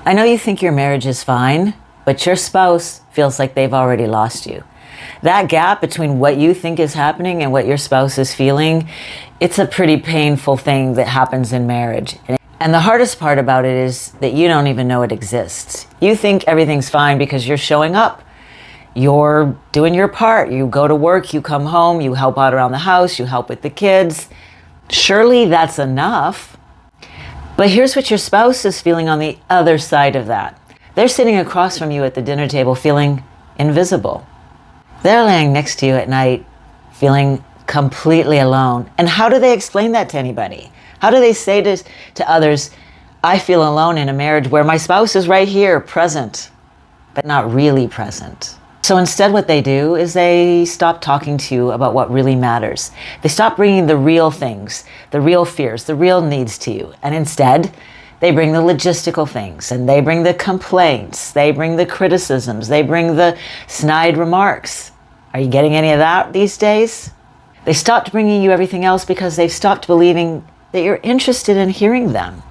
I know you think your marriage is fine, but your spouse feels like they've already lost you. That gap between what you think is happening and what your spouse is feeling, it's a pretty painful thing that happens in marriage. And the hardest part about it is that you don't even know it exists. You think everything's fine because you're showing up. You're doing your part. You go to work, you come home, you help out around the house, you help with the kids. Surely that's enough. But here's what your spouse is feeling on the other side of that. They're sitting across from you at the dinner table feeling invisible. They're laying next to you at night feeling completely alone. And how do they explain that to anybody? How do they say to others, I feel alone in a marriage where my spouse is right here, present, but not really present? So instead what they do is they stop talking to you about what really matters. They stop bringing the real things, the real fears, the real needs to you. And instead, they bring the logistical things, and they bring the complaints, they bring the criticisms, they bring the snide remarks. Are you getting any of that these days? They stopped bringing you everything else because they've stopped believing that you're interested in hearing them.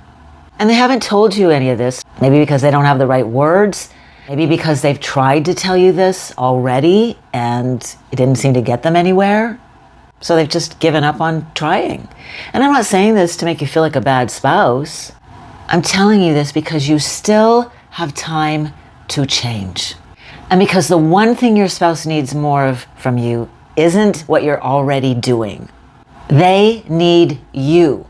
And they haven't told you any of this, maybe because they don't have the right words, maybe because they've tried to tell you this already and it didn't seem to get them anywhere. So they've just given up on trying. And I'm not saying this to make you feel like a bad spouse. I'm telling you this because you still have time to change. And because the one thing your spouse needs more of from you isn't what you're already doing. They need you.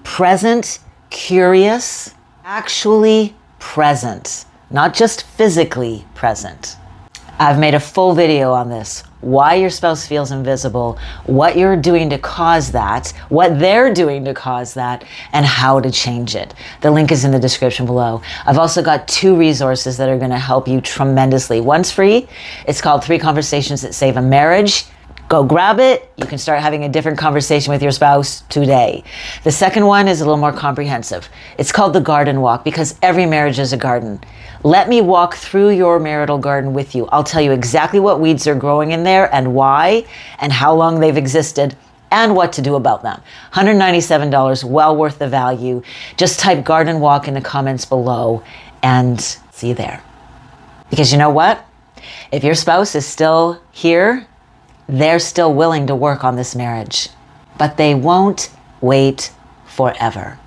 Present, curious, actually present. Not just physically present. I've made a full video on this. Why your spouse feels invisible, what you're doing to cause that, what they're doing to cause that, and how to change it. The link is in the description below. I've also got 2 resources that are going to help you tremendously. One's free. It's called 3 Conversations That Save a Marriage. Go grab it. You can start having a different conversation with your spouse today. The second one is a little more comprehensive. It's called The Garden Walk, because every marriage is a garden. Let me walk through your marital garden with you. I'll tell you exactly what weeds are growing in there and why and how long they've existed and what to do about them. $197, well worth the value. Just type Garden Walk in the comments below and see you there. Because you know what? If your spouse is still here, they're still willing to work on this marriage, but they won't wait forever.